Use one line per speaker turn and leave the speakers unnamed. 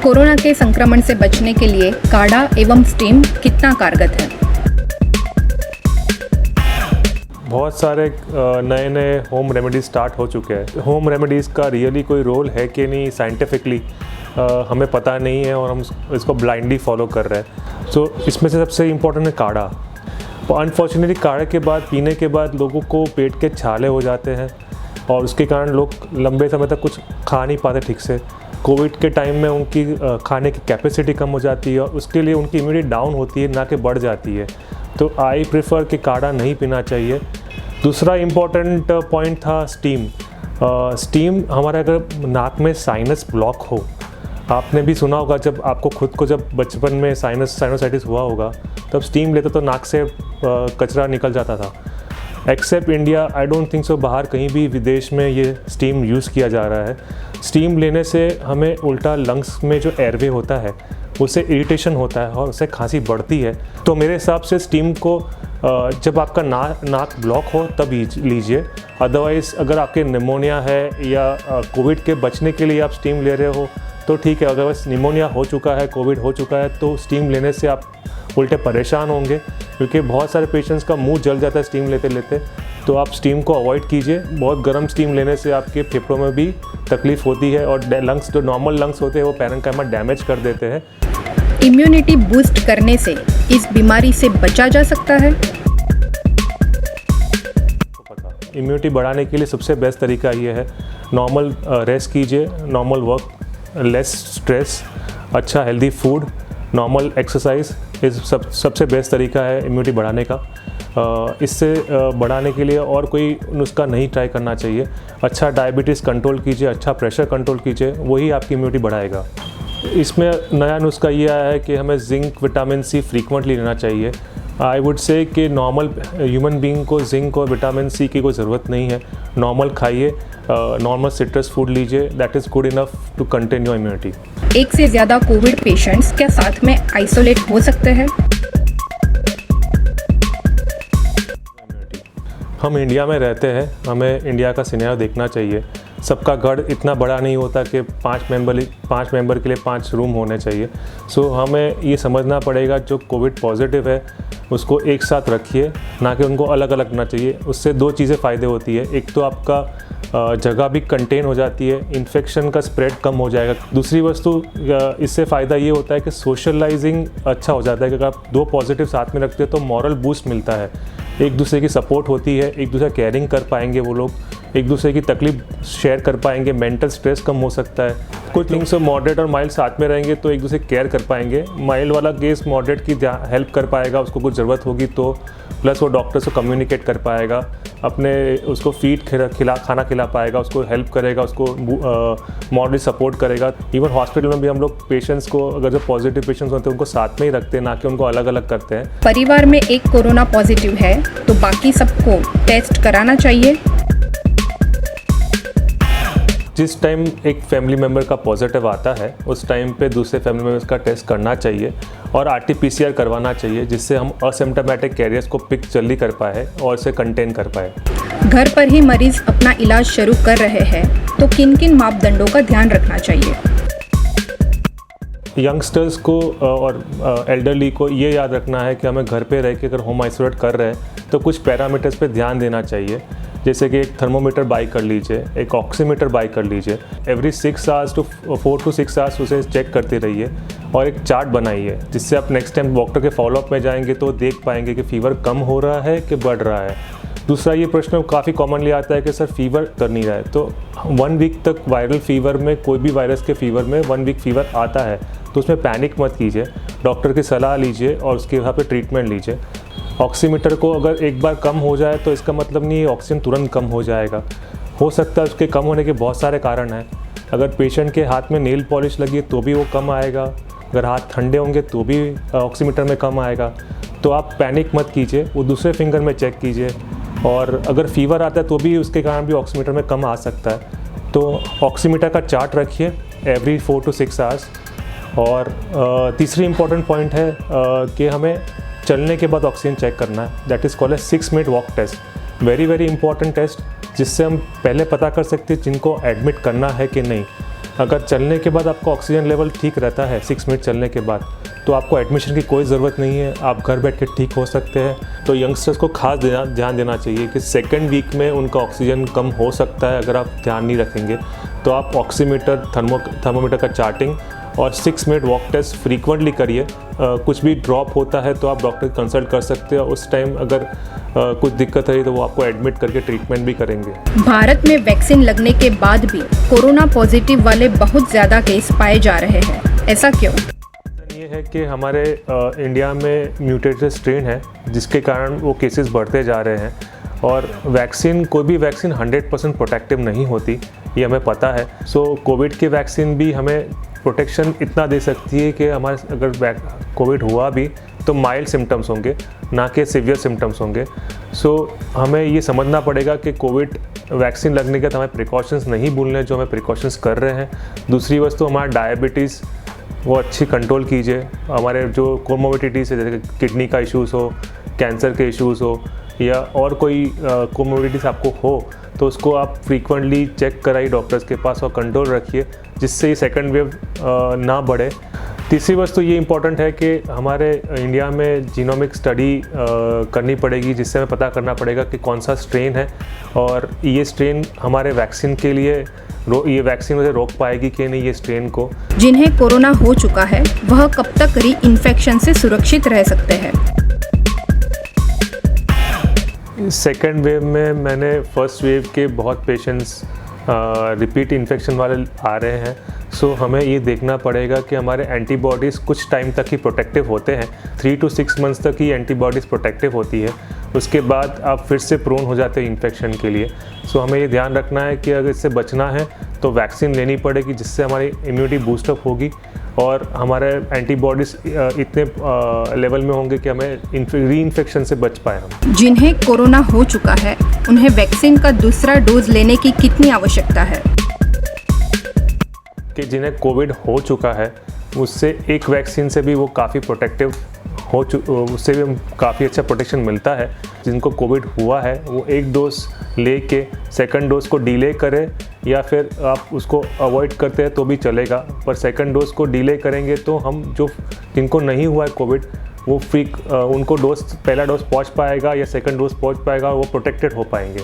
Corona के संक्रमण से बचने के लिए काढ़ा एवं स्टीम कितना कारगर है?
बहुत सारे नए नए होम रेमेडीज़ स्टार्ट हो चुके हैं। होम रेमेडीज़ का रियली कोई रोल है कि नहीं साइंटिफिकली हमें पता नहीं है और हम इसको ब्लाइंडली फॉलो कर रहे हैं। सो इसमें से सबसे इम्पोर्टेंट है काढ़ा। अनफॉर्चुनेटली काढ़े के बाद पीने के बाद लोगों को पेट के छाले हो जाते हैं और उसके कारण लोग लंबे समय तक कुछ खा नहीं पाते ठीक से। कोविड के टाइम में उनकी खाने की कैपेसिटी कम हो जाती है और उसके लिए उनकी इम्यूनिटी डाउन होती है ना कि बढ़ जाती है। तो आई प्रेफर कि काढ़ा नहीं पीना चाहिए। दूसरा इम्पॉर्टेंट पॉइंट था स्टीम। स्टीम हमारे अगर नाक में साइनस ब्लॉक हो, आपने भी सुना होगा जब आपको खुद को जब बचपन में साइनोसाइटिस हुआ होगा तब स्टीम लेते तो नाक से कचरा निकल जाता था। Except India I don't think so बाहर कहीं भी विदेश में ये स्टीम यूज़ किया जा रहा है। स्टीम लेने से हमें उल्टा लंग्स में जो एयरवे होता है उससे इरिटेशन होता है और उससे खांसी बढ़ती है। तो मेरे हिसाब से स्टीम को जब आपका नाक ब्लॉक हो तब लीजिए। अदरवाइज़ अगर आपके निमोनिया है या कोविड के बचने के लिए आप स्टीम ले रहे हो तो ठीक है। अगर बस निमोनिया हो चुका है, कोविड हो चुका है तो स्टीम लेने से आप उल्टे परेशान होंगे, क्योंकि बहुत सारे पेशेंट्स का मुंह जल जाता है स्टीम लेते लेते। तो आप स्टीम को अवॉइड कीजिए। बहुत गर्म स्टीम लेने से आपके फेफड़ों में भी तकलीफ़ होती है और लंग्स जो नॉर्मल लंग्स होते हैं वो पैरेन्काइमा डैमेज कर देते हैं।
इम्यूनिटी बूस्ट करने से इस बीमारी से बचा जा सकता है?
इम्यूनिटी बढ़ाने के लिए सबसे बेस्ट तरीका ये है, नॉर्मल रेस्ट कीजिए, नॉर्मल वर्क, लेस स्ट्रेस, अच्छा हेल्दी फूड, नॉर्मल एक्सरसाइज। इस सबसे बेस्ट तरीका है इम्यूनिटी बढ़ाने का। इससे बढ़ाने के लिए और कोई नुस्खा नहीं ट्राई करना चाहिए। अच्छा डायबिटीज़ कंट्रोल कीजिए, अच्छा प्रेशर कंट्रोल कीजिए, वही आपकी इम्यूनिटी बढ़ाएगा। इसमें नया नुस्खा ये आया है कि हमें जिंक, विटामिन सी फ्रीक्वेंटली लेना चाहिए। आई वुड से कि नॉर्मल ह्यूमन बीइंग को जिंक और विटामिन सी की कोई ज़रूरत नहीं है। नॉर्मल खाइए, नॉर्मल सिट्रस फूड लीजिए, that is good enough to contain your immunity.
एक से ज़्यादा कोविड पेशेंट्स क्या साथ में आइसोलेट हो सकते हैं?
हम इंडिया में रहते हैं, हमें इंडिया का सिनेरियो देखना चाहिए। सबका घर इतना बड़ा नहीं होता कि 5 मेंबर के लिए 5 रूम होने चाहिए। सो हमें ये समझना पड़ेगा जो कोविड पॉजिटिव है उसको एक साथ रखिए, ना कि उनको अलग अलग करना चाहिए। उससे 2 चीज़ें फ़ायदे होती है। एक तो आपका जगह भी कंटेन हो जाती है, इन्फेक्शन का स्प्रेड कम हो जाएगा। दूसरी वस्तु इससे फ़ायदा ये होता है कि सोशलाइजिंग अच्छा हो जाता है। कि अगर आप 2 पॉजिटिव साथ में रखते हो तो मॉरल बूस्ट मिलता है, एक दूसरे की सपोर्ट होती है, एक दूसरे केयरिंग कर पाएंगे वो लोग, एक दूसरे की तकलीफ शेयर कर पाएंगे, मेंटल स्ट्रेस कम हो सकता है। कुछ थिंग्स मॉडरेट और माइल्ड साथ में रहेंगे तो एक दूसरे केयर कर पाएंगे। माइल्ड वाला केस मॉडरेट की हेल्प कर पाएगा, उसको कुछ ज़रूरत होगी तो, प्लस वो डॉक्टर से कम्युनिकेट कर पाएगा, अपने उसको खाना खिला पाएगा, उसको हेल्प करेगा, उसको मॉडरेट सपोर्ट करेगा। इवन हॉस्पिटल में भी हम लोग पेशेंट्स को, अगर जो पॉजिटिव पेशेंट्स होते हैं उनको साथ में ही रखते हैं, ना कि उनको अलग अलग करते हैं।
परिवार में एक कोरोना पॉजिटिव है तो बाकी सबको टेस्ट कराना चाहिए?
जिस टाइम एक फैमिली मेम्बर का पॉजिटिव आता है उस टाइम पे दूसरे फैमिली मेम्बर्स का टेस्ट करना चाहिए और RT-PCR करवाना चाहिए, जिससे हम असिम्प्टोमेटिक कैरियर्स को पिक जल्दी कर पाए और इसे कंटेन कर पाए।
घर पर ही मरीज अपना इलाज शुरू कर रहे हैं तो किन किन मापदंडों का ध्यान रखना चाहिए?
यंगस्टर्स को और एल्डरली को ये याद रखना है कि हमें घर पे रह के अगर होम आइसोलेट कर रहे हैं तो कुछ पैरामीटर्स पे ध्यान देना चाहिए। जैसे कि एक थर्मोमीटर बाई कर लीजिए, एक ऑक्सीमीटर बाई कर लीजिए। Every 6 hours to 4 to 6 hours उसे चेक करते रहिए और एक चार्ट बनाइए, जिससे आप नेक्स्ट टाइम डॉक्टर के फॉलोअप में जाएंगे तो देख पाएंगे कि फीवर कम हो रहा है कि बढ़ रहा है। दूसरा ये प्रश्न काफ़ी कॉमनली आता है कि सर फीवर कर नहीं रहा है। तो 1 वीक तक वायरल फीवर में, कोई भी वायरस के फीवर में 1 वीक फीवर आता है तो उसमें पैनिक मत कीजिए, डॉक्टर की सलाह लीजिए और उसके हिसाब से ट्रीटमेंट लीजिए। ऑक्सीमीटर को अगर एक बार कम हो जाए तो इसका मतलब नहीं है ऑक्सीजन तुरंत कम हो जाएगा। हो सकता है उसके कम होने के बहुत सारे कारण हैं। अगर पेशेंट के हाथ में नेल पॉलिश लगी है तो भी वो कम आएगा, अगर हाथ ठंडे होंगे तो भी ऑक्सीमीटर में कम आएगा। तो आप पैनिक मत कीजिए, वो दूसरे फिंगर में चेक कीजिए। और अगर फीवर आता है तो भी उसके कारण भी ऑक्सीमीटर में कम आ सकता है। तो ऑक्सीमीटर का चार्ट रखिए एवरी 4 to 6 आवर्स। और तीसरी इम्पॉर्टेंट पॉइंट है कि हमें चलने के बाद ऑक्सीजन चेक करना है, that is called a 6 minute walk test. Very important test, जिससे हम पहले पता कर सकते हैं जिनको एडमिट करना है कि नहीं। अगर चलने के बाद आपका ऑक्सीजन लेवल ठीक रहता है 6 मिनट चलने के बाद, तो आपको एडमिशन की कोई ज़रूरत नहीं है, आप घर बैठ के ठीक हो सकते हैं। तो यंगस्टर्स को खास ध्यान देना चाहिए कि सेकेंड वीक में उनका ऑक्सीजन कम हो सकता है। अगर आप ध्यान नहीं रखेंगे तो आप ऑक्सीमीटर, थर्मोमीटर का चार्टिंग और 6 मिनट वॉक टेस्ट फ्रीक्वेंटली करिए। कुछ भी ड्रॉप होता है तो आप डॉक्टर कंसल्ट कर सकते हैं। उस टाइम अगर कुछ दिक्कत रही तो वो आपको एडमिट करके ट्रीटमेंट भी करेंगे।
भारत में वैक्सीन लगने के बाद भी कोरोना पॉजिटिव वाले बहुत ज़्यादा केस पाए जा रहे हैं, ऐसा क्यों?
ये है कि हमारे इंडिया में म्यूटेटेड स्ट्रेन है जिसके कारण वो केसेस बढ़ते जा रहे हैं। और वैक्सीन, कोई भी वैक्सीन 100% प्रोटेक्टिव नहीं होती, ये हमें पता है। सो कोविड की वैक्सीन भी हमें प्रोटेक्शन इतना दे सकती है कि हमारे अगर कोविड हुआ भी तो माइल्ड सिम्टम्स होंगे, ना कि सीवियर सिम्टम्स होंगे। सो हमें ये समझना पड़ेगा कि कोविड वैक्सीन लगने के तो हमें प्रिकॉशंस नहीं भूलने जो हमें प्रिकॉशंस कर रहे हैं। दूसरी वस्तु, हमारा डायबिटीज़ वो अच्छी कंट्रोल कीजिए। हमारे जो कोमोबिडिटीज़ है, जैसे किडनी का इश्यूज़ हो, कैंसर के इश्यूज़ हो या और कोई कोमोबिडिटीज़ आपको हो तो उसको आप फ्रीक्वेंटली चेक कराइए डॉक्टर्स के पास और कंट्रोल रखिए, जिससे ये सेकंड वेव ना बढ़े। तीसरी वस्तु ये इम्पॉर्टेंट है कि हमारे इंडिया में जीनोमिक स्टडी करनी पड़ेगी, जिससे हमें पता करना पड़ेगा कि कौन सा स्ट्रेन है और ये स्ट्रेन हमारे वैक्सीन के लिए ये वैक्सीन उसे रोक पाएगी कि नहीं ये स्ट्रेन को।
जिन्हें कोरोना हो चुका है वह कब तक री इन्फेक्शन से सुरक्षित रह सकते हैं?
सेकेंड वेव में मैंने फर्स्ट वेव के बहुत पेशेंट्स रिपीट इन्फेक्शन वाले आ रहे हैं। सो हमें ये देखना पड़ेगा कि हमारे एंटीबॉडीज़ कुछ टाइम तक ही प्रोटेक्टिव होते हैं, 3 to 6 मंथ्स तक ही एंटीबॉडीज़ प्रोटेक्टिव होती है। उसके बाद आप फिर से प्रोन हो जाते हैं इन्फेक्शन के लिए। सो हमें ये ध्यान रखना है कि अगर इससे बचना है तो वैक्सीन लेनी पड़ेगी, जिससे हमारी इम्यूनिटी बूस्टअप होगी और हमारे एंटीबॉडीज़ इतने लेवल में होंगे कि हमें री इन्फेक्शन से बच पाए हम।
जिन्हें कोरोना हो चुका है उन्हें वैक्सीन का दूसरा डोज लेने की कितनी आवश्यकता है?
कि जिन्हें कोविड हो चुका है उससे एक वैक्सीन से भी वो काफ़ी प्रोटेक्टिव उससे भी काफ़ी अच्छा प्रोटेक्शन मिलता है। जिनको कोविड हुआ है वो एक डोज लेके सेकंड डोज को डिले करें, या फिर आप उसको अवॉइड करते हैं तो भी चलेगा, पर सेकंड डोज को डिले करेंगे तो हम जिनको नहीं हुआ है कोविड वो उनको पहला डोज पहुंच पाएगा या सेकंड डोज पहुंच पाएगा, वो प्रोटेक्टेड हो पाएंगे।